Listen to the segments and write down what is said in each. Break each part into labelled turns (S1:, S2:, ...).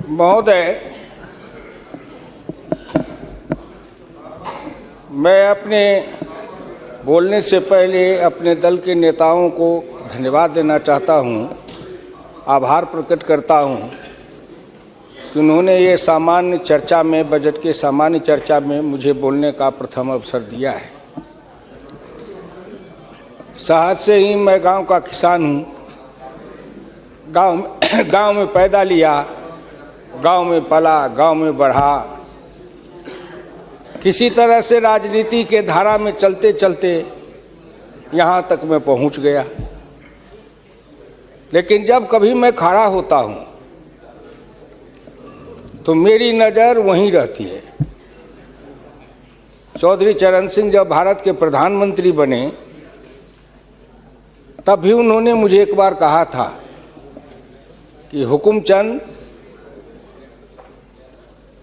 S1: महोदय, मैं अपने बोलने से पहले अपने दल के नेताओं को धन्यवाद देना चाहता हूं, आभार प्रकट करता हूं कि उन्होंने ये सामान्य चर्चा में, बजट के सामान्य चर्चा में मुझे बोलने का प्रथम अवसर दिया है। शहर से ही मैं गांव का किसान हूं, गांव में पैदा लिया, गांव में पला, गांव में बढ़ा। किसी तरह से राजनीति के धारा में चलते चलते यहाँ तक मैं पहुँच गया। लेकिन जब कभी मैं खड़ा होता हूँ तो मेरी नज़र वहीं रहती है। चौधरी चरण सिंह जब भारत के प्रधानमंत्री बने तब भी उन्होंने मुझे एक बार कहा था कि हुकुमचंद,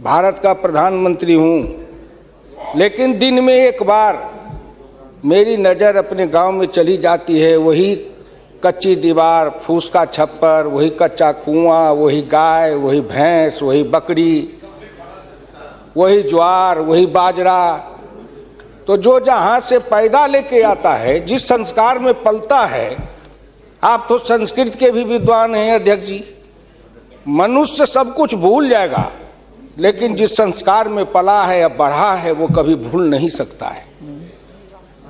S1: भारत का प्रधानमंत्री हूँ, लेकिन दिन में एक बार मेरी नज़र अपने गांव में चली जाती है। वही कच्ची दीवार, फूस का छप्पर, वही कच्चा कुआं, वही गाय, वही भैंस, वही बकरी, वही ज्वार, वही बाजरा। तो जो जहाँ से पैदा लेके आता है, जिस संस्कार में पलता है, आप तो संस्कृत के भी विद्वान हैं अध्यक्ष जी, मनुष्य सब कुछ भूल जाएगा, लेकिन जिस संस्कार में पला है या बढ़ा है वो कभी भूल नहीं सकता है।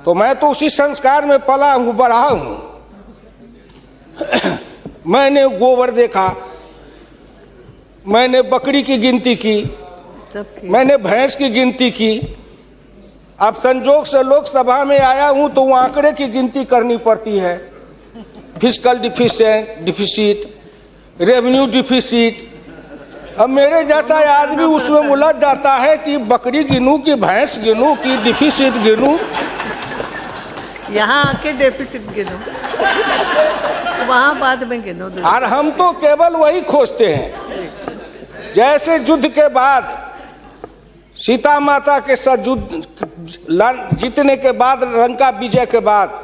S1: तो मैं तो उसी संस्कार में पला हूँ, बढ़ा हूँ। मैंने गोबर देखा, मैंने बकरी की गिनती की, मैंने भैंस की गिनती की। अब संजोग से लोकसभा में आया हूँ तो वो आंकड़े की गिनती करनी पड़ती है। Fiscal deficit, revenue deficit. अब मेरे जैसा आदमी उसमें उलझ जाता है कि बकरी गिनूं कि भैंस गिनूं कि डिफिसिट गिनूं।
S2: यहाँ आके डेफिसिट गिनो, वहाँ बाद में गिनो।
S1: और हम तो केवल वही खोजते हैं। जैसे युद्ध के बाद, सीता माता के साथ युद्ध जीतने के बाद, लंका विजय के बाद,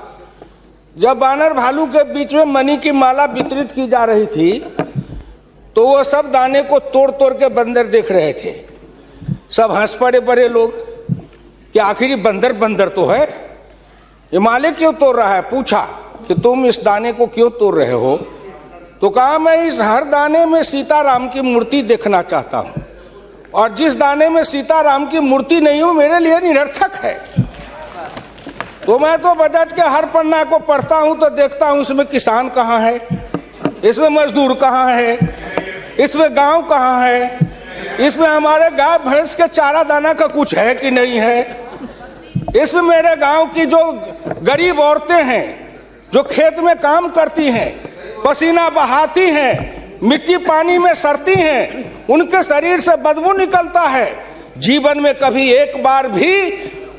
S1: जब बानर भालू के बीच में मणि की माला वितरित की जा रही थी तो वो सब दाने को तोड़ तोड़ के बंदर देख रहे थे। सब हंस पड़े बड़े लोग कि आखिर बंदर बंदर तो है, ये माले क्यों तोड़ रहा है। पूछा कि तुम इस दाने को क्यों तोड़ रहे हो? तो कहा मैं इस हर दाने में सीताराम की मूर्ति देखना चाहता हूं, और जिस दाने में सीताराम की मूर्ति नहीं हो मेरे लिए निरर्थक है। तो मैं तो बजट के हर पन्ना को पढ़ता हूं तो देखता हूं इसमें किसान कहाँ है, इसमें मजदूर कहाँ है, इसमें गांव कहाँ है, इसमें हमारे गाय भैंस के चारा दाना का कुछ है कि नहीं है, इसमें मेरे गांव की जो गरीब औरतें हैं जो खेत में काम करती हैं, पसीना बहाती हैं, मिट्टी पानी में सड़ती हैं, उनके शरीर से बदबू निकलता है। जीवन में कभी एक बार भी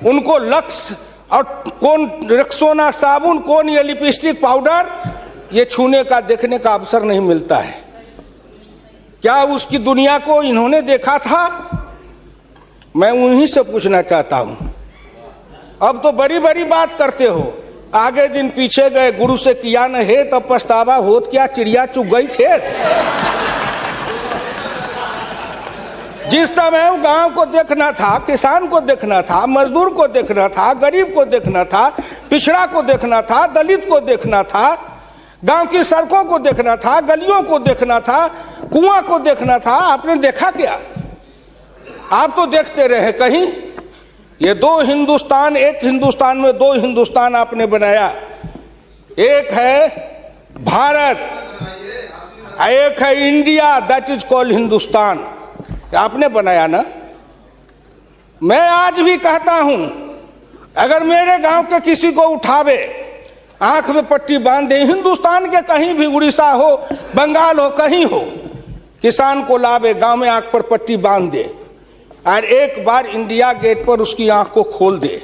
S1: उनको लक्स और कौन रेक्सोना साबुन, कौन ये लिपस्टिक पाउडर, ये छूने का, देखने का अवसर नहीं मिलता है। क्या उसकी दुनिया को इन्होंने देखा था? मैं उन्हीं से पूछना चाहता हूं। अब तो बड़ी बड़ी बात करते हो, आगे दिन पीछे गए, गुरु से किया न है तब पछतावा होत क्या, चिड़िया चुग गई खेत। जिस समय वो गांव को देखना था, किसान को देखना था, मजदूर को देखना था, गरीब को देखना था, पिछड़ा को देखना था, दलित को देखना था, गांव की सड़कों को देखना था, गलियों को देखना था, कुआं को देखना था, आपने देखा क्या? आप तो देखते रहे कहीं। ये दो हिंदुस्तान, एक हिंदुस्तान में दो हिंदुस्तान आपने बनाया। एक है भारत, एक है India, that is called Hindustan. आपने बनाया ना। मैं आज भी कहता हूं, अगर मेरे गांव के किसी को उठावे, आंख में पट्टी बांध दे, हिंदुस्तान के कहीं भी, उड़ीसा हो, बंगाल हो, कहीं हो, किसान को लावे, गांव में आंख पर पट्टी बांध दे और एक बार इंडिया गेट पर उसकी आंख को खोल दे,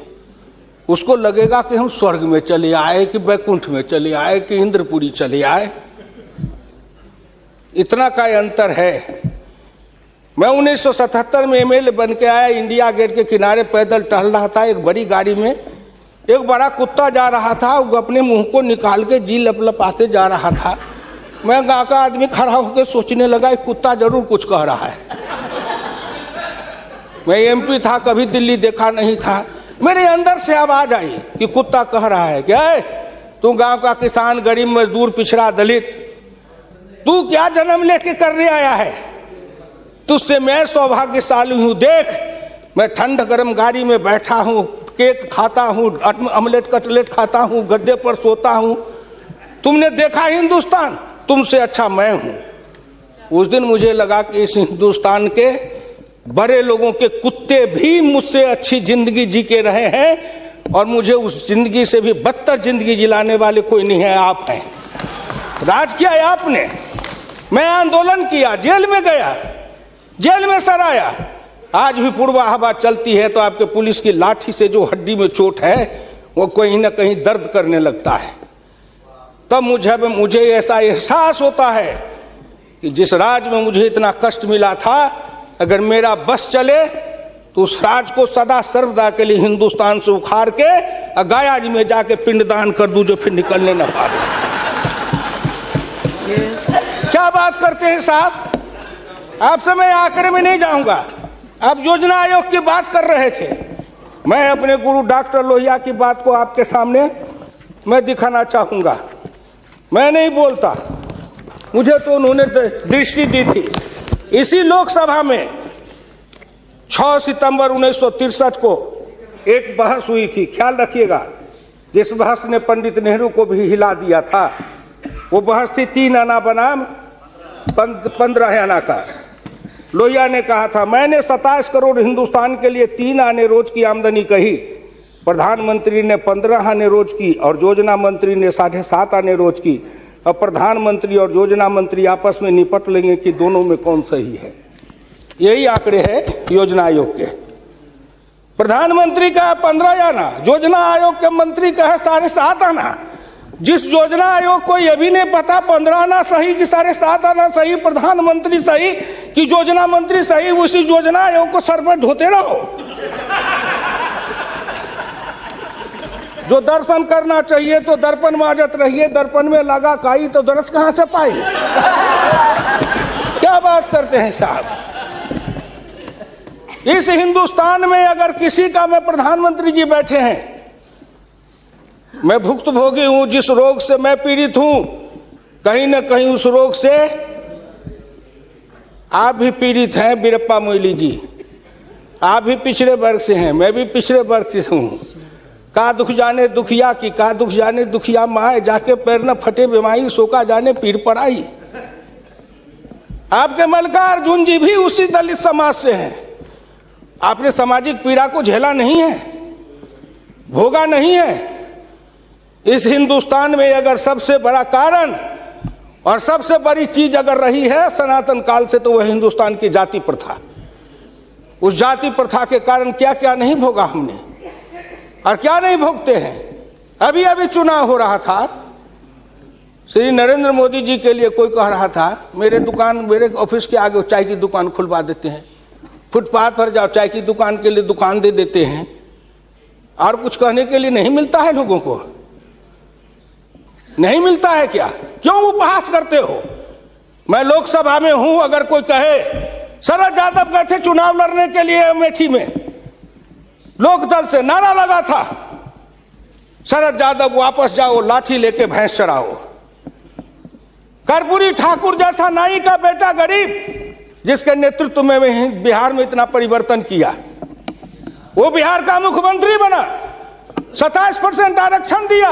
S1: उसको लगेगा कि हम स्वर्ग में चले आए, कि बैकुंठ में चले आए, कि इंद्रपुरी चले आए। इतना का अंतर है। मैं 1977 में एमएलए बन के आया, इंडिया गेट के किनारे पैदल टहल रहा था, एक बड़ी गाड़ी में एक बड़ा कुत्ता जा रहा था, वो अपने मुंह को निकाल के जी लपलपाते जा रहा था। मैं गांव का आदमी खड़ा होकर सोचने लगा कुत्ता जरूर कुछ कह रहा है। मैं एमपी था, कभी दिल्ली देखा नहीं था, मेरे अंदर से आवाज आई कि कुत्ता कह रहा है क्या है, तू गांव का किसान, गरीब, मजदूर, पिछड़ा, दलित, तू क्या जन्म लेके करने आया है? तुझसे मैं सौभाग्यशाली हूं। देख, मैं ठंड गर्म गाड़ी में बैठा हूं, केक खाता हूं, ऑमलेट कटलेट खाता हूं, गद्दे पर सोता हूं। तुमने देखा हिंदुस्तान, तुमसे अच्छा मैं हूं। उस दिन मुझे लगा कि इस हिंदुस्तान के बड़े लोगों के कुत्ते भी मुझसे अच्छी जिंदगी जी के रहे हैं और मुझे उस जिंदगी से भी बदतर जिंदगी जिलाने वाले कोई नहीं है, आप हैं। राज किया है आपने। मैं आंदोलन किया, जेल में गया, जेल में सराया। आज भी पूर्वा हवा चलती है तो आपके पुलिस की लाठी से जो हड्डी में चोट है वो कहीं ना कहीं दर्द करने लगता है। तब मुझे ऐसा एहसास होता है कि जिस राज में मुझे इतना कष्ट मिला था, अगर मेरा बस चले तो उस राज को सदा सर्वदा के लिए हिंदुस्तान से उखाड़ के गया जी में जाके पिंडदान कर दूं, जो फिर निकलने न पाए। क्या बात करते हैं साहब? आपसे मैं आंकड़े में नहीं जाऊंगा। आप योजना आयोग की बात कर रहे थे, मैं अपने गुरु डॉक्टर लोहिया की बात को आपके सामने मैं दिखाना चाहूंगा। मैं नहीं बोलता, मुझे तो उन्होंने दृष्टि दी थी। इसी लोकसभा में 6 सितंबर 1963 को एक बहस हुई थी, ख्याल रखिएगा, जिस बहस ने पंडित नेहरू को भी हिला दिया था। वो बहस थी 3 आना बनाम 15 आना का। लोहिया ने कहा था, मैंने 27 करोड़ हिंदुस्तान के लिए 3 आने रोज की आमदनी कही, प्रधानमंत्री ने 15 आने रोज की और योजना मंत्री ने 7.5 आने रोज की। अब प्रधानमंत्री और योजना मंत्री आपस में निपट लेंगे कि दोनों में कौन सही है। यही आंकड़े हैं योजना आयोग के। प्रधानमंत्री का है 15 आना, योजना आयोग के मंत्री का है 7.5 आना। जिस योजना आयोग को यह भी नहीं पता 15 आना सही कि 7.5 आना सही, प्रधानमंत्री सही कि योजना मंत्री सही, उसी योजना आयोग को सर पर ढोते रहो। जो दर्शन करना चाहिए तो दर्पण माजत रहिए, दर्पण में लगा काई तो दरस कहां से पाई। क्या बात करते हैं साहब? इस हिंदुस्तान में अगर किसी का, मैं प्रधानमंत्री जी बैठे हैं, मैं भुक्तभोगी हूं, जिस रोग से मैं पीड़ित हूं, कहीं ना कहीं उस रोग से आप भी पीड़ित हैं। बीरप्पा मोइली जी, आप भी पिछड़े वर्ग से हैं, मैं भी पिछड़े वर्ग से हूं। का दुख जाने दुखिया की, का दुख जाने दुखिया माए, जाके पैर न फटे बीमारी, सो का जाने पीर पड़ाई। आपके मल्लिकार्जुन अर्जुन जी भी उसी दलित समाज से हैं। आपने सामाजिक पीड़ा को झेला नहीं है, भोगा नहीं है। इस हिंदुस्तान में अगर सबसे बड़ा कारण और सबसे बड़ी चीज अगर रही है सनातन काल से, तो वह हिंदुस्तान की जाति प्रथा। उस जाति प्रथा के कारण क्या क्या नहीं भोगा हमने और क्या नहीं भोगते हैं। अभी अभी चुनाव हो रहा था, श्री नरेंद्र मोदी जी के लिए कोई कह रहा था, मेरे ऑफिस के आगे चाय की दुकान खुलवा देते हैं, फुटपाथ पर जाओ, चाय की दुकान के लिए दुकान दे देते हैं। और कुछ कहने के लिए नहीं मिलता है लोगों को? नहीं मिलता है क्या? क्यों उपहास करते हो? मैं लोकसभा में हूं, अगर कोई कहे, शरद यादव गए थे चुनाव लड़ने के लिए अमेठी में, लोकदल से नारा लगा था, शरद यादव वापस जाओ, लाठी लेके भैंस चराओ। कर्पूरी ठाकुर जैसा नाई का बेटा गरीब, जिसके नेतृत्व में बिहार में इतना परिवर्तन किया, वो बिहार का मुख्यमंत्री बना, 27% आरक्षण दिया,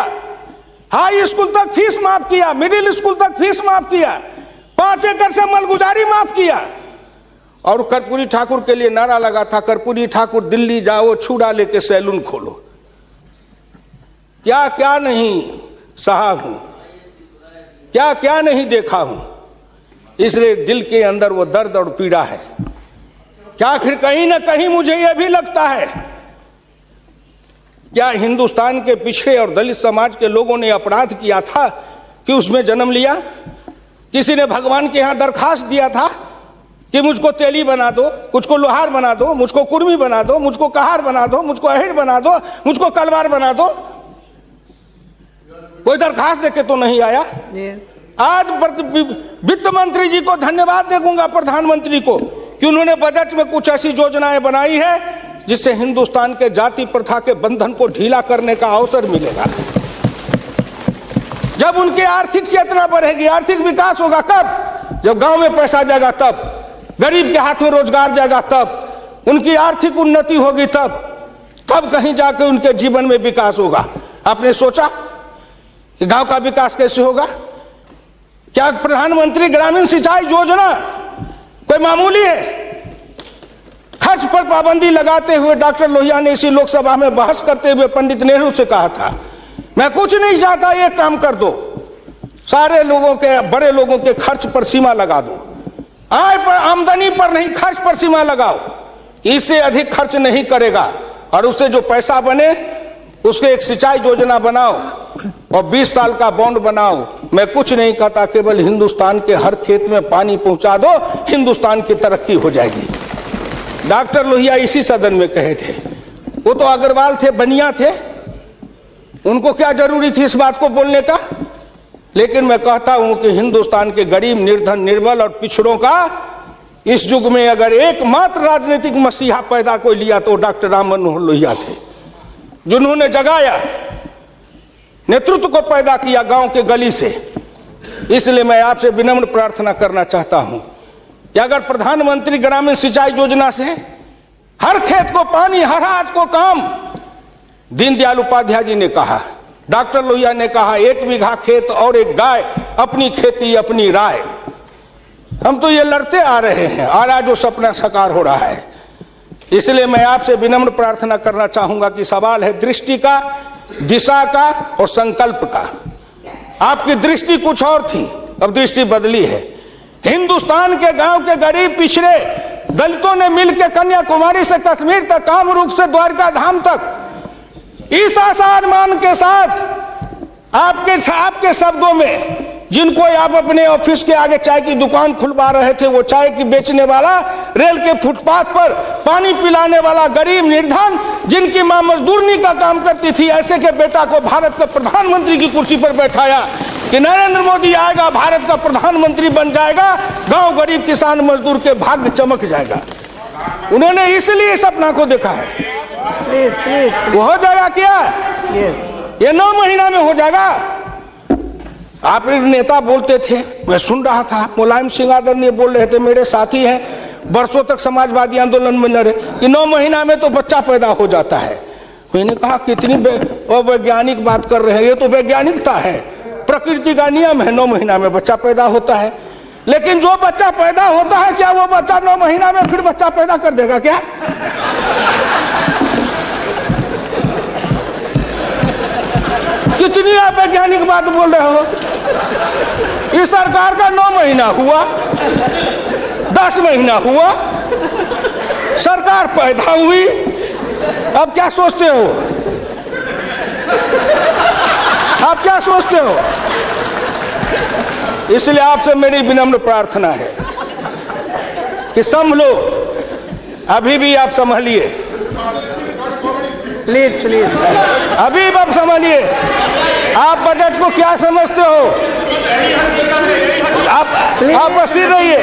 S1: हाई स्कूल तक फीस माफ किया, मिडिल स्कूल तक फीस माफ किया, 5 एकड़ से मलगुजारी माफ किया। और कर्पूरी ठाकुर के लिए नारा लगा था, कर्पूरी ठाकुर दिल्ली जाओ, छुड़ा लेके सैलून खोलो। क्या क्या नहीं सहा हूं, क्या क्या नहीं देखा हूं, इसलिए दिल के अंदर वो दर्द और पीड़ा है। क्या फिर कहीं ना कहीं मुझे यह भी लगता है, क्या हिंदुस्तान के पिछड़े और दलित समाज के लोगों ने अपराध किया था कि उसमें जन्म लिया? किसी ने भगवान के यहां दरखास्त दिया था कि मुझको तेली बना दो, मुझको लोहार बना दो, मुझको कुर्मी बना दो, मुझको कहार बना दो, मुझको अहिर बना दो, मुझको कलवार बना दो? कोई दरखास्त देके तो नहीं आया। आज वित्त मंत्री जी को धन्यवाद दूंगा, प्रधानमंत्री को, कि उन्होंने बजट में कुछ ऐसी योजनाएं बनाई है जिससे हिंदुस्तान के जाति प्रथा के बंधन को ढीला करने का अवसर मिलेगा। जब उनकी आर्थिक चेतना बढ़ेगी, आर्थिक विकास होगा कब? जब गांव में पैसा जाएगा तब, गरीब के हाथ में रोजगार जाएगा तब, उनकी आर्थिक उन्नति होगी तब कहीं जाके उनके जीवन में विकास होगा। आपने सोचा कि गांव का विकास कैसे होगा? क्या प्रधानमंत्री ग्रामीण सिंचाई योजना कोई मामूली है? खर्च पर पाबंदी लगाते हुए डॉक्टर लोहिया ने इसी लोकसभा में बहस करते हुए पंडित नेहरू से कहा था, मैं कुछ नहीं चाहता, एक काम कर दो, सारे लोगों के, बड़े लोगों के खर्च पर सीमा लगा दो, आय पर, आमदनी पर नहीं, खर्च पर सीमा लगाओ, इससे अधिक खर्च नहीं करेगा, और उससे जो पैसा बने उसके एक सिंचाई योजना बनाओ और 20 साल का बॉन्ड बनाओ। मैं कुछ नहीं कहता, केवल हिंदुस्तान के हर खेत में पानी पहुंचा दो, हिंदुस्तान की तरक्की हो जाएगी। डॉक्टर लोहिया इसी सदन में कहे थे। वो तो अग्रवाल थे, बनिया थे, उनको क्या जरूरी थी इस बात को बोलने का? लेकिन मैं कहता हूं कि हिंदुस्तान के गरीब, निर्धन, निर्बल और पिछड़ों का इस युग में अगर एकमात्र राजनीतिक मसीहा पैदा कोई लिया तो डॉक्टर राम मनोहर लोहिया थे, जिन्होंने जगाया, नेतृत्व को पैदा किया गांव के गली से। इसलिए मैं आपसे विनम्र प्रार्थना करना चाहता हूं कि अगर प्रधानमंत्री ग्रामीण सिंचाई योजना से हर खेत को पानी, हर हाथ को काम, दीनदयाल उपाध्याय जी ने कहा, डॉक्टर लोहिया ने कहा, 1 बीघा खेत और 1 गाय, अपनी खेती अपनी राय। हम तो ये लड़ते आ रहे हैं और आज वो सपना साकार हो रहा है। इसलिए मैं आपसे विनम्र प्रार्थना करना चाहूंगा कि सवाल है दृष्टि का, दिशा का और संकल्प का। आपकी दृष्टि कुछ और थी, अब दृष्टि बदली है। हिंदुस्तान के गांव के गरीब, पिछड़े, दलितों ने मिलकर कन्याकुमारी से कश्मीर तक, कामरूप से द्वारका धाम तक, इस आसान के साथ आपके शब्दों में, जिनको आप अपने ऑफिस के आगे चाय की दुकान खुलवा रहे थे, वो चाय की बेचने वाला, रेल के फुटपाथ पर पानी पिलाने वाला गरीब, निर्धन, जिनकी मां मजदूरनी का काम करती थी, ऐसे के बेटा को भारत के प्रधानमंत्री की कुर्सी पर बैठाया कि नरेंद्र मोदी आएगा, भारत का प्रधानमंत्री बन जाएगा, गांव गरीब, किसान, मजदूर के भाग्य चमक जाएगा। उन्होंने इसलिए सपना को देखा है। प्लीज वो हो जाएगा क्या? ये 9 महीना में हो जाएगा। आप नेता बोलते थे, मैं सुन रहा था, मुलायम सिंह आदरणीय बोल रहे थे, मेरे साथी हैं, वर्षों तक समाजवादी आंदोलन में लड़े, कि 9 महीना में तो बच्चा पैदा हो जाता है। मैंने कहा कितनी वैज्ञानिक बात कर रहे हैं, ये तो वैज्ञानिकता है, प्रकृति का नियम है, 9 महीना में बच्चा पैदा होता है। लेकिन जो बच्चा पैदा होता है, क्या वो बच्चा 9 महीना में फिर बच्चा पैदा कर देगा क्या? कितनी आप वैज्ञानिक बात बोल रहे हो? इस सरकार का 9 महीना हुआ, 10 महीना हुआ, सरकार पैदा हुई, अब क्या सोचते हो? आप क्या सोचते हो? इसलिए आपसे मेरी विनम्र प्रार्थना है कि संभलो, अभी भी आप संभलिए, प्लीज अभी आप संभलिए। आप बजट को क्या समझते हो? आप बसीर रहिए।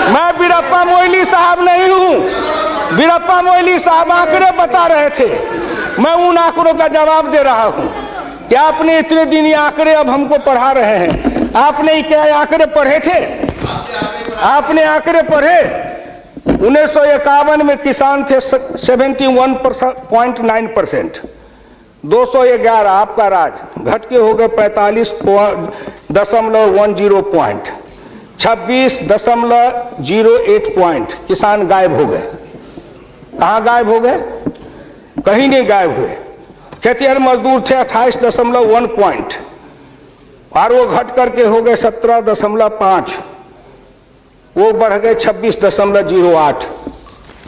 S1: मैं वीरप्पा मोइली साहब नहीं हूं। वीरप्पा मोइली साहब आंकड़े बता रहे थे, मैं उन आंकड़ों का जवाब दे रहा हूं कि आपने इतने दिन ये आंकड़े अब हमको पढ़ा रहे हैं। आपने क्या आंकड़े पढ़े थे? आपने आंकड़े पढ़े? 1951 में किसान थे 71.9%, 211 आपका राज, घट के हो गए 45.10 पॉइंट, 26.08 पॉइंट, किसान गायब हो गए। कहां गायब हो गए? कहीं नहीं गायब हुए। खेतिहर मजदूर थे 28.1 पॉइंट, और वो घट करके हो गए 17.5, वो बढ़ गए 26.08।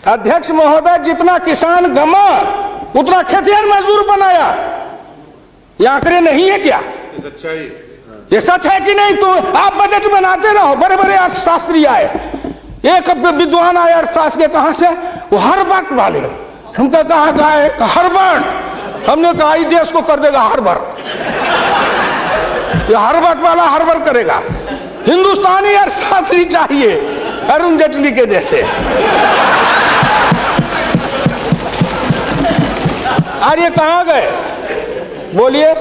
S1: अध्यक्ष महोदय, जितना किसान गमा उतना खेतिहर मजदूर बनाया। ये आंकड़े नहीं है क्या? ये सच है कि नहीं? तो आप बजट बनाते रहो। बड़े बड़े अर्थशास्त्री आए, एक विद्वान आए अर्थशास्त्र के, कहां से? वो हार्वर्ड वाले। हमको कहा हार्वर्ड, हमने कहा देश को कर देगा हार्वर्ड। ये हर्बट वाला हर्बर करेगा। हिंदुस्तानी अर्थशास्त्री चाहिए अरुण जेटली के जैसे। और ये कहां गए बोलिए?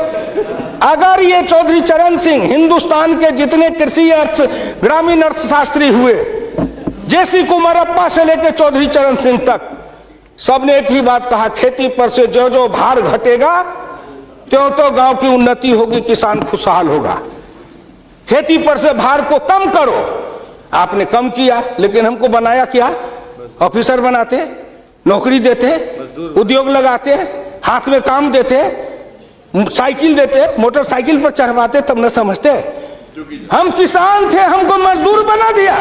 S1: अगर ये चौधरी चरण सिंह हिंदुस्तान के जितने कृषि अर्थ ग्रामीण अर्थशास्त्री हुए, जेसी कुमारप्पा से लेकर चौधरी चरण सिंह तक, सबने एक ही बात कहा, खेती पर से जो जो भार घटेगा त्यों तो गांव की उन्नति होगी, किसान खुशहाल होगा। खेती पर से भार को कम करो। आपने कम किया, लेकिन हमको बनाया क्या? ऑफिसर बनाते, नौकरी देते, उद्योग लगाते, हाथ में काम देते, साइकिल देते, मोटरसाइकिल पर चढ़वाते, तब न समझते। हम किसान थे, हमको मजदूर बना दिया,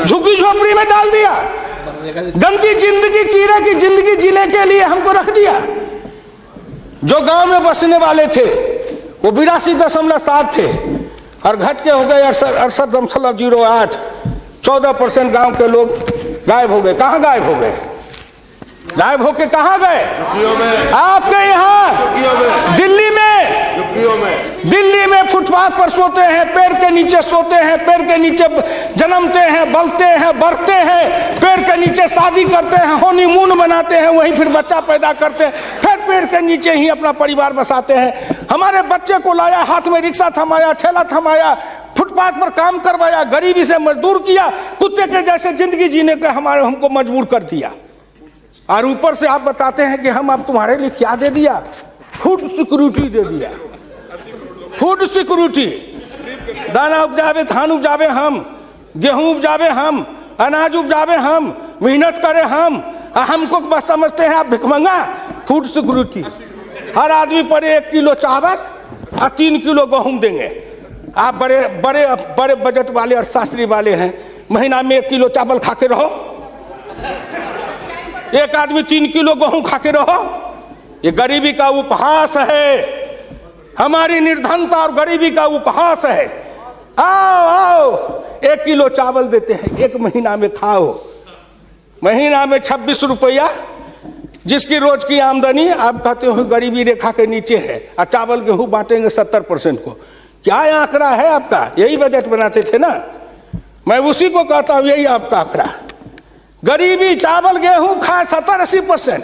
S1: झुग्गी झोपड़ी में डाल दिया, गंदी जिंदगी, कीड़े की जिंदगी जीने के लिए हमको रख दिया। जो गांव में बसने वाले थे वो 82.7 थे और घट के हो गए 68.08। 14% गांव के लोग गायब हो गए। कहां गायब हो गए? गायब होके कहां गए? आपके यहाँ दिल्ली में फुटपाथ पर सोते हैं, पेड़ के नीचे सोते हैं, पेड़ के नीचे जन्मते हैं, बलते हैं, बढ़ते हैं, पेड़ के नीचे शादी करते हैं, हनीमून बनाते हैं, वहीं फिर बच्चा पैदा करते हैं, फिर पेड़ के नीचे ही अपना परिवार बसाते हैं। हमारे बच्चे को लाया, हाथ में रिक्शा थमाया, ठेला थमाया, फुटपाथ पर काम करवाया, गरीबी से मजदूर किया, कुत्ते के जैसे जिंदगी जीने के हमको मजबूर कर दिया। और ऊपर से आप बताते हैं कि हम अब तुम्हारे लिए क्या दे दिया? फूड सिक्योरिटी दे दिया। फूड सिक्योरिटी, दाना उपजावे, धान उपजावे हम, गेहूं उपजावे हम, अनाज उपजावे हम, मेहनत करे हम, हमको बस समझते हैं आप भिखमंगा। फूड सिक्योरिटी, हर आदमी पर 1 किलो चावल और 3 किलो गेहूं देंगे। आप बड़े बड़े बड़े बजट वाले अर्थशास्त्री वाले हैं, महीना में 1 किलो चावल खा के रहो, एक आदमी 3 किलो गेहूं खा के रहो। ये गरीबी का उपहास है, हमारी निर्धनता और गरीबी का उपहास है। आओ आओ, 1 किलो चावल देते हैं, 1 महीना में खाओ। महीना में 26 रुपया, जिसकी रोज की आमदनी आप कहते हो गरीबी रेखा के नीचे है, और चावल गेहूं बांटेंगे 70% को। क्या आंकड़ा है आपका? यही बजट बनाते थे ना, मैं उसी को कहता हूं, यही आपका आंकड़ा। गरीबी, चावल गेहूं खाए 70-80%,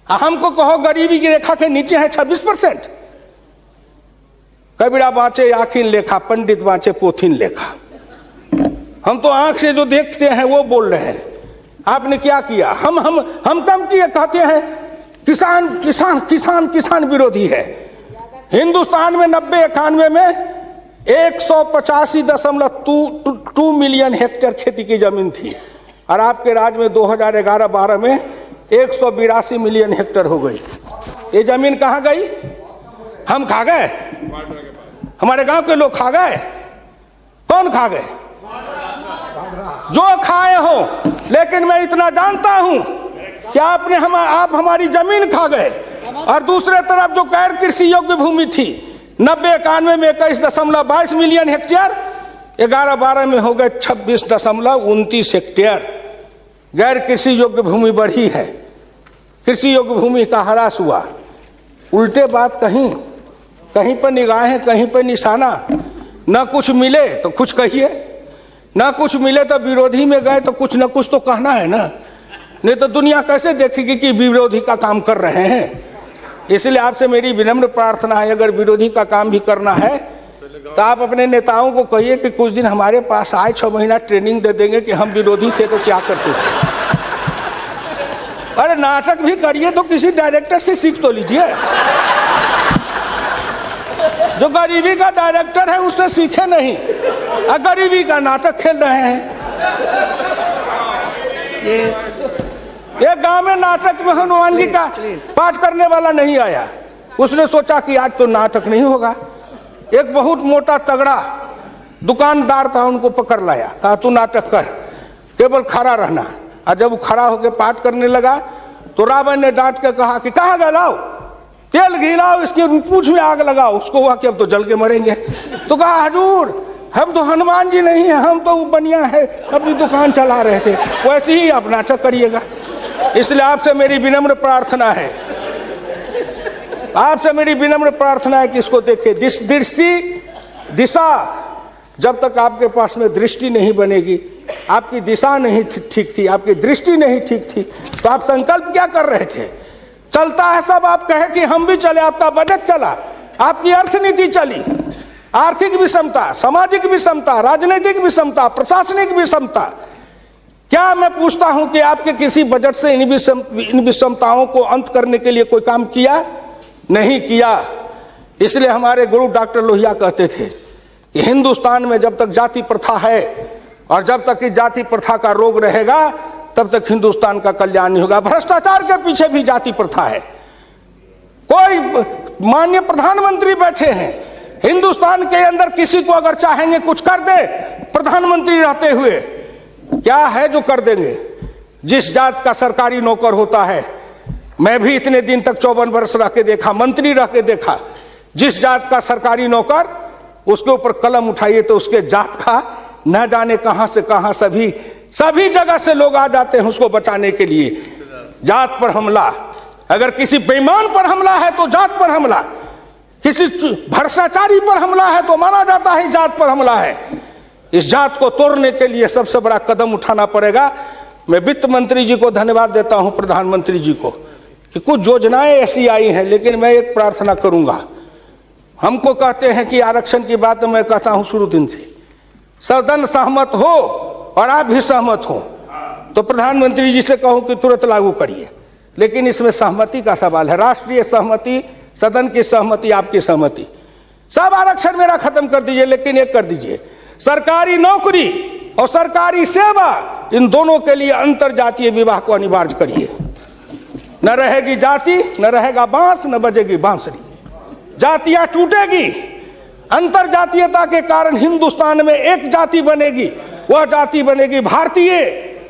S1: हमको कहो गरीबी की रेखा के नीचे है 26%। कबीरा बाँचे आखिन लेखा, पंडित बाँचे पोथिन लेखा। हम तो आंख से जो देखते हैं वो बोल रहे हैं। आपने क्या किया? हम कम किए, कहते हैं किसान किसान किसान किसान विरोधी है। हिंदुस्तान में 90-91 में 185.2 मिलियन हेक्टेयर खेती की जमीन थी, और आपके राज्य में 2011-12 में 182 मिलियन हेक्टेयर हो गई। ये जमीन कहां गई? हम खा गए? हमारे गांव के लोग खा गए? कौन खा गए? जो खाए हो। लेकिन मैं इतना जानता हूं कि आप हमारी जमीन खा गए। और दूसरे तरफ जो गैर कृषि योग्य भूमि थी 90-91 में 21.22 मिलियन हेक्टेयर, 11-12 में हो गए 26.29 हेक्टेयर। गैर कृषि योग्य भूमि बढ़ी है, कृषि योग्य भूमि का ह्रास हुआ। उल्टे बात कहीं पर निगाहें, कहीं पर निशाना। न कुछ मिले तो कुछ कहिए, न कुछ मिले तो विरोधी में गए तो कुछ न कुछ तो कहना है ना, नहीं तो दुनिया कैसे देखेगी कि विरोधी का काम कर रहे हैं। इसलिए आपसे मेरी विनम्र प्रार्थना है, अगर विरोधी का काम भी करना है तो आप अपने नेताओं को कहिए कि कुछ दिन हमारे पास आए, 6 महीना ट्रेनिंग दे देंगे कि हम विरोधी थे तो क्या करते थे। अरे नाटक भी करिए तो किसी डायरेक्टर से सीख तो लीजिए। जो गरीबी का डायरेक्टर है उससे सीखे नहीं, गरीबी का नाटक खेल रहे हैं। एक गांव में नाटक में हनुमान जी का पाठ करने वाला नहीं आया। उसने सोचा कि आज तो नाटक नहीं होगा। एक बहुत मोटा तगड़ा दुकानदार था, उनको पकड़ लाया, कहा तू नाटक कर, केवल खड़ा रहना। और जब वो खड़ा होकर पाठ करने लगा तो रावण ने डांट के कहा कि कहाँ गए, लाओ तेल घिलाओ, इसके पूंछ में आग लगाओ। उसको हुआ कि अब तो जल के मरेंगे। तो कहा हजूर हम तो हनुमान जी नहीं है, हम तो बनिया है, अपनी दुकान चला रहे थे। वैसे ही आप नाटक करिएगा। इसलिए आपसे मेरी विनम्र प्रार्थना है आपसे मेरी विनम्र प्रार्थना है कि इसको देखिए। दिशा, जब तक आपके पास में दृष्टि नहीं बनेगी, आपकी दिशा नहीं ठीक थी, आपकी दृष्टि नहीं ठीक थी, तो आप संकल्प क्या कर रहे थे? चलता है सब, आप कहे कि हम भी चले, आपका बजट चला, आपकी अर्थनीति चली, आर्थिक विषमता, सामाजिक विषमता, राजनीतिक विषमता, प्रशासनिक विषमता। क्या मैं पूछता हूं कि आपके किसी बजट से इन विषमताओं को अंत करने के लिए कोई काम किया? नहीं किया। इसलिए हमारे गुरु डॉक्टर लोहिया कहते थे कि हिंदुस्तान में जब तक जाति प्रथा है और जब तक इस जाति प्रथा का रोग रहेगा, तब तक हिंदुस्तान का कल्याण नहीं होगा। भ्रष्टाचार के पीछे भी जाति प्रथा है। कोई माननीय प्रधानमंत्री बैठे हैं, हिंदुस्तान के अंदर किसी को अगर चाहेंगे कुछ कर दे, प्रधानमंत्री रहते हुए क्या है जो कर देंगे? जिस जात का सरकारी नौकर होता है, मैं भी इतने दिन तक 54 वर्ष रह के देखा, मंत्री रह के देखा, जिस जात का सरकारी नौकर, उसके ऊपर कलम उठाइए तो उसके जात का न जाने कहां से कहां सभी जगह से लोग आ जाते हैं उसको बचाने के लिए। जात पर हमला, अगर किसी बेईमान पर हमला है तो जात पर हमला, किसी भ्रष्टाचारी पर हमला है तो माना जाता है जात पर हमला है। इस जात को तोड़ने के लिए सबसे बड़ा कदम उठाना पड़ेगा। मैं वित्त मंत्री जी को धन्यवाद देता हूं, प्रधानमंत्री जी को, कि कुछ योजनाएं ऐसी आई हैं, लेकिन मैं एक प्रार्थना करूंगा। हमको कहते हैं कि आरक्षण की बात मैं कहता हूं शुरू दिन से, सदन सहमत हो और आप भी सहमत हो तो प्रधानमंत्री जी से कहूं कि तुरंत लागू करिए। लेकिन इसमें सहमति का सवाल है, राष्ट्रीय सहमति, सदन की सहमति, आपकी सहमति। सब आरक्षण मेरा खत्म कर दीजिए, लेकिन एक कर दीजिए, सरकारी नौकरी और सरकारी सेवा, इन दोनों के लिए अंतर जातीय विवाह को अनिवार्य करिए। न रहेगी जाति, न रहेगा बांस, न बजेगी बांसुरी। जातियां टूटेगी, अंतर जातीयता के कारण हिंदुस्तान में एक जाति बनेगी, वह जाति बनेगी भारतीय,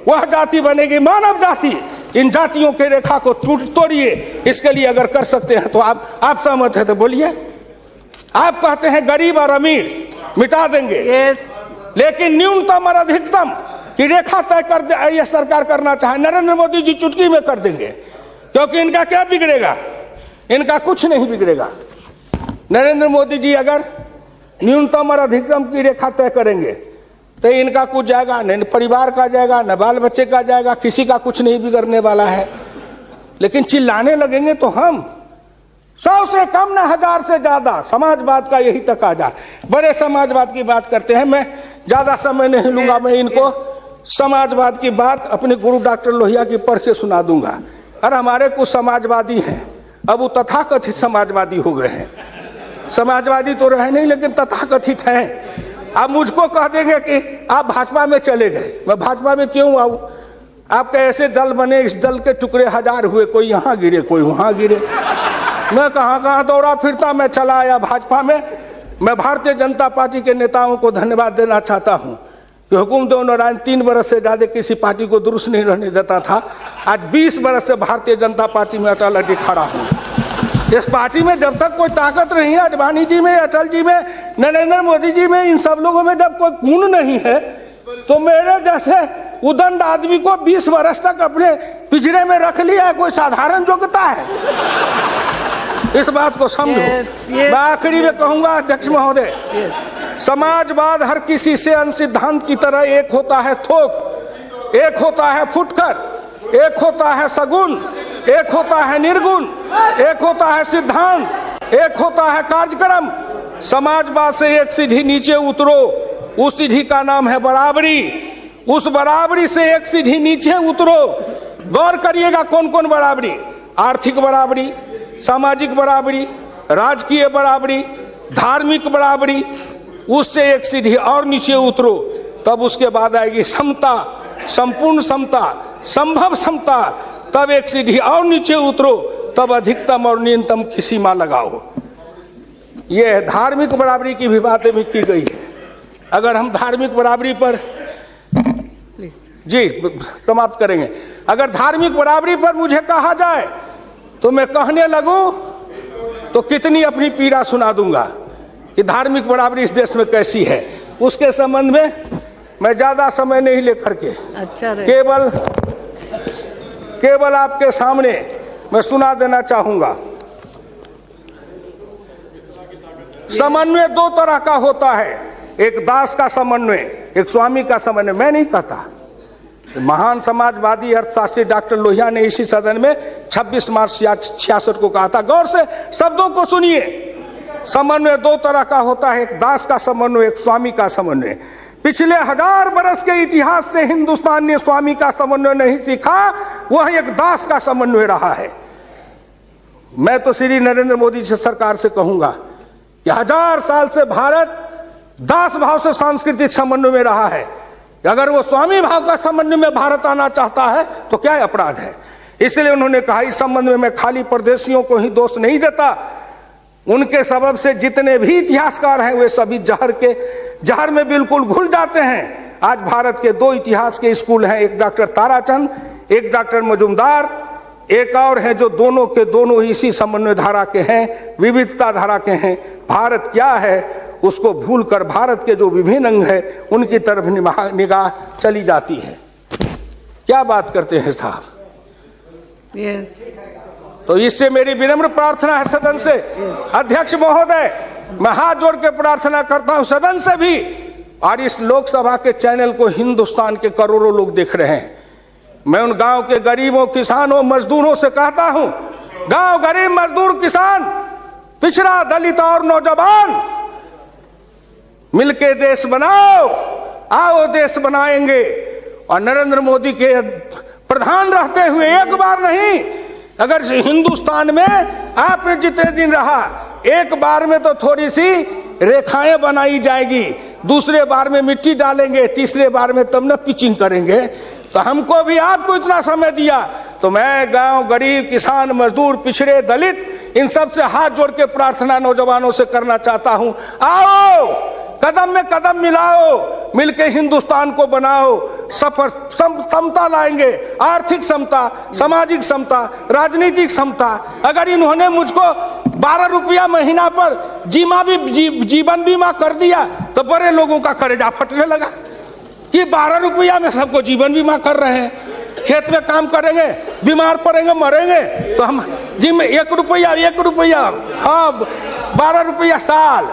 S1: वह जाति बनेगी मानव जाति। इन जातियों के रेखा को तोड़िए। इसके लिए अगर कर सकते हैं तो आप सहमत है तो बोलिए। आप कहते हैं गरीब और अमीर मिटा देंगे, लेकिन न्यूनतम और अधिकतम की रेखा तय कर दे, यह सरकार करना चाहे, नरेंद्र मोदी जी चुटकी में कर देंगे, क्योंकि इनका क्या बिगड़ेगा? इनका कुछ नहीं बिगड़ेगा। नरेंद्र मोदी जी अगर न्यूनतम और अधिकतम की रेखा तय करेंगे तो इनका कुछ जाएगा, न परिवार का जाएगा, न बाल बच्चे का जाएगा, किसी का कुछ नहीं बिगड़ने वाला है। लेकिन चिल्लाने लगेंगे तो हम 100 से कम, न 1000 से ज्यादा, समाजवाद का यही तकाजा। बड़े समाजवाद की बात करते हैं। मैं ज्यादा समय नहीं लूंगा, मैं इनको समाजवाद की बात अपने गुरु डॉक्टर लोहिया की पढ़ के सुना दूंगा। और हमारे कुछ समाजवादी हैं, अब वो तथाकथित समाजवादी हो गए हैं। समाजवादी तो रहे नहीं, लेकिन तथाकथित हैं। आप मुझको कह देंगे कि आप भाजपा में चले गए, मैं भाजपा में क्यों आऊं? आपके ऐसे दल बने, इस दल के टुकड़े 1000 हुए, कोई यहाँ गिरे, कोई वहां गिरे। मैं कहाँ दौड़ा फिरता, मैं चला आया भाजपा में। मैं भारतीय जनता पार्टी के नेताओं को धन्यवाद देना चाहता हूं कि हुकुमदेव नारायण 3 बरस से ज्यादा किसी पार्टी को दुरुस्त नहीं रहने देता था। आज 20 बरस से भारतीय जनता पार्टी में अटल अटल खड़ा हूं। इस पार्टी में जब तक कोई ताकत नहीं है, अडवाणी जी में, अटल जी में, नरेंद्र मोदी जी में, इन सब लोगों में जब कोई गुण नहीं है, तो मेरे जैसे उदंड आदमी को 20 वर्ष तक अपने पिछड़े में रख लिया है, कोई साधारण योग्यता है? इस बात को समझो। मैं आखिरी में कहूंगा, अध्यक्ष महोदय, समाजवाद हर किसी से अन्य सिद्धांत की तरह एक होता है थोक, एक होता है फुटकर, एक होता है सगुन, एक होता है निर्गुण, एक होता है सिद्धांत, एक होता है कार्यक्रम। समाजवाद से एक सीढ़ी नीचे उतरो, उस सीढ़ी का नाम है बराबरी। उस बराबरी से एक सीढ़ी नीचे उतरो। गौर करिएगा कौन कौन बराबरी? आर्थिक बराबरी, सामाजिक बराबरी, राजकीय बराबरी, धार्मिक बराबरी। उससे एक सीढ़ी और नीचे उतरो, तब उसके बाद आएगी समता, संपूर्ण समता, संभव समता। तब एक सीढ़ी और नीचे उतरो, तब अधिकतम और न्यूनतम की सीमा लगाओ। यह धार्मिक बराबरी की भी बातें भी की गई है। अगर हम धार्मिक बराबरी पर जी समाप्त करेंगे, अगर धार्मिक बराबरी पर मुझे कहा जाए तो मैं कहने लगूं तो कितनी अपनी पीड़ा सुना दूंगा कि धार्मिक बराबरी इस देश में कैसी है। उसके संबंध में मैं ज्यादा समय नहीं लेकर के केवल आपके सामने मैं सुना देना चाहूंगा। समन्वय दो तरह का होता है, एक दास का समन्वय, एक स्वामी का समन्वय। मैं नहीं कहता, महान समाजवादी अर्थशास्त्री डॉक्टर लोहिया ने इसी सदन में 26 मार्च 66 को कहा था। गौर से शब्दों को सुनिए। समन्वय दो तरह का होता है, एक दास का समन्वय, एक स्वामी का समन्वय। पिछले 1000 बरस के इतिहास से हिंदुस्तान ने स्वामी का समन्वय नहीं सीखा, वह एक दास का समन्वय रहा है। मैं तो श्री नरेंद्र मोदी से सरकार से कहूंगा कि 1000 साल से भारत दास भाव से सांस्कृतिक समन्वय में रहा है। अगर वो स्वामी भाव का समन्वय में भारत आना चाहता है तो क्या अपराध है। इसलिए उन्होंने कहा इस संबंध में खाली परदेशियों को ही दोष नहीं देता, उनके सबब से जितने भी इतिहासकार हैं वे सभी जहर में बिल्कुल घुल जाते हैं। आज भारत के 2 इतिहास के स्कूल हैं, एक डॉक्टर ताराचंद, एक डॉक्टर मजुमदार, एक और है जो दोनों के दोनों इसी समन्वय धारा के हैं, विविधता धारा के हैं। भारत क्या है उसको भूलकर भारत के जो विभिन्न अंग है उनकी तरफ निगाह चली जाती है। क्या बात करते हैं साहब? तो इससे मेरी विनम्र प्रार्थना है सदन से, अध्यक्ष महोदय, मैं हाथ जोड़ के प्रार्थना करता हूं सदन से भी, और इस लोकसभा के चैनल को हिंदुस्तान के करोड़ों लोग देख रहे हैं। मैं उन गांव के गरीबों, किसानों, मजदूरों से कहता हूं, गांव गरीब, मजदूर, किसान, पिछड़ा, दलित और नौजवान, मिलके देश बनाओ, आओ देश बनाएंगे। और नरेंद्र मोदी के प्रधान रहते हुए एक बार नहीं, अगर हिंदुस्तान में आपने जितने दिन रहा, एक बार में तो थोड़ी सी रेखाएं बनाई जाएगी, दूसरे बार में मिट्टी डालेंगे, तीसरे बार में तब न पिचिंग करेंगे। तो हमको भी आपको इतना समय दिया, तो मैं गांव गरीब, किसान, मजदूर, पिछड़े, दलित, इन सब से हाथ जोड़ के प्रार्थना नौजवानों से करना चाहता हूं, आओ कदम में कदम मिलाओ, मिलके हिंदुस्तान को बनाओ, समता लाएंगे, आर्थिक समता, सामाजिक समता, राजनीतिक समता। अगर इन्होंने मुझको 12 रुपया महीना पर जीवन बीमा कर दिया तो बड़े लोगों का कलेजा फटने लगा कि 12 रुपया में सबको जीवन बीमा कर रहे हैं। खेत में काम करेंगे, बीमार पड़ेंगे, मरेंगे, तो हम जिम 1 रुपया, हाँ 12 रुपया साल,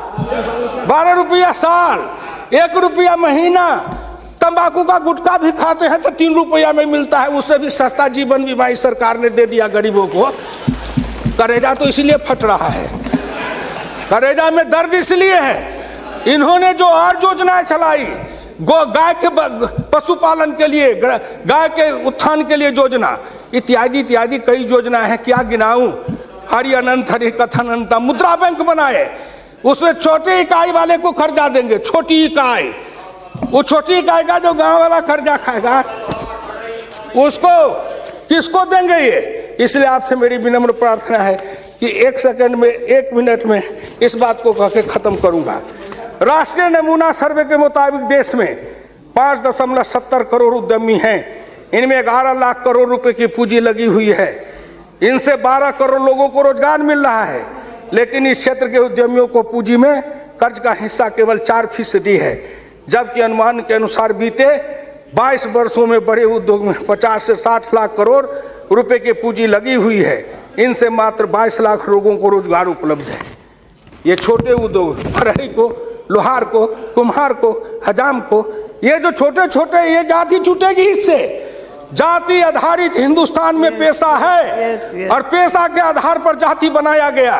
S1: 12 रुपया साल, 1 रुपया महीना। तंबाकू का गुटखा भी खाते हैं तो 3 रुपया में मिलता है, उससे भी सस्ता जीवन बीमा इस सरकार ने दे दिया गरीबों को। करेजा तो इसलिए फट रहा है, करेजा में दर्द इसलिए है, इन्होंने जो और योजनाएं चलाई, गाय के पशुपालन के लिए, गाय के उत्थान के लिए योजना, इत्यादि इत्यादि कई योजना है, क्या गिनाऊं। हरि अनंत हरि कथन अनंत। मुद्रा बैंक बनाए, उसमें छोटे इकाई वाले को कर्जा देंगे, छोटी इकाई, वो छोटी इकाई का जो गांव वाला कर्जा खाएगा उसको किसको देंगे ये। इसलिए आपसे मेरी विनम्र प्रार्थना है कि 1 सेकंड में, 1 मिनट में इस बात को कह के खत्म करूंगा। राष्ट्रीय नमूना सर्वे के मुताबिक देश में 5.70 करोड़ उद्यमी हैं, इनमें 11 लाख करोड़ रुपए की पूंजी लगी हुई है, इनसे 12 करोड़ लोगों को रोजगार मिल रहा है। लेकिन इस क्षेत्र के उद्यमियों को पूंजी में कर्ज का हिस्सा केवल 4% है, जबकि अनुमान के अनुसार बीते 22 वर्षों में बड़े उद्योग में 50 से 60 लाख करोड़ रुपए की पूंजी लगी हुई है, इनसे मात्र 22 लाख लोगों को रोजगार उपलब्ध है। ये छोटे उद्योग, फरहरी को, लोहार को, कुम्हार को, हजाम को, ये जो छोटे छोटे, ये जाति छूटेगी इससे। जाति आधारित हिंदुस्तान में पेशा है और पेशा के आधार पर जाति बनाया गया।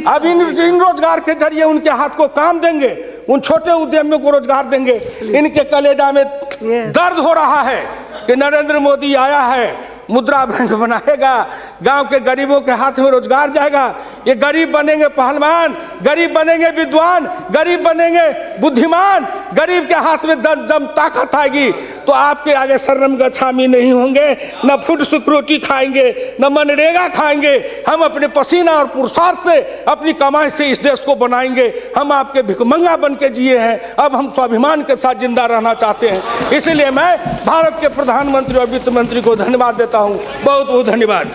S1: अब इन रोजगार के जरिए उनके हाथ को काम देंगे, उन छोटे उद्यमियों को रोजगार देंगे। इनके कलेजा में दर्द हो रहा है कि नरेंद्र मोदी आया है, मुद्रा बैंक बनाएगा, गांव के गरीबों के हाथ में रोजगार जाएगा। ये गरीब बनेंगे पहलवान, गरीब बनेंगे विद्वान, गरीब बनेंगे बुद्धिमान, गरीब के हाथ में दम ताकत आएगी तो आपके आगे शर्म गच्छामी नहीं होंगे, न फूड सिक्योरिटी खाएंगे, न मनरेगा खाएंगे। हम अपने पसीना और पुरुषार्थ से, अपनी कमाई से इस देश को बनाएंगे। हम आपके भिखमंगा बन के जिए हैं, अब हम स्वाभिमान के साथ जिंदा रहना चाहते हैं। इसलिए मैं भारत के प्रधानमंत्री और वित्त मंत्री को धन्यवाद देता हूं। बहुत बहुत धन्यवाद।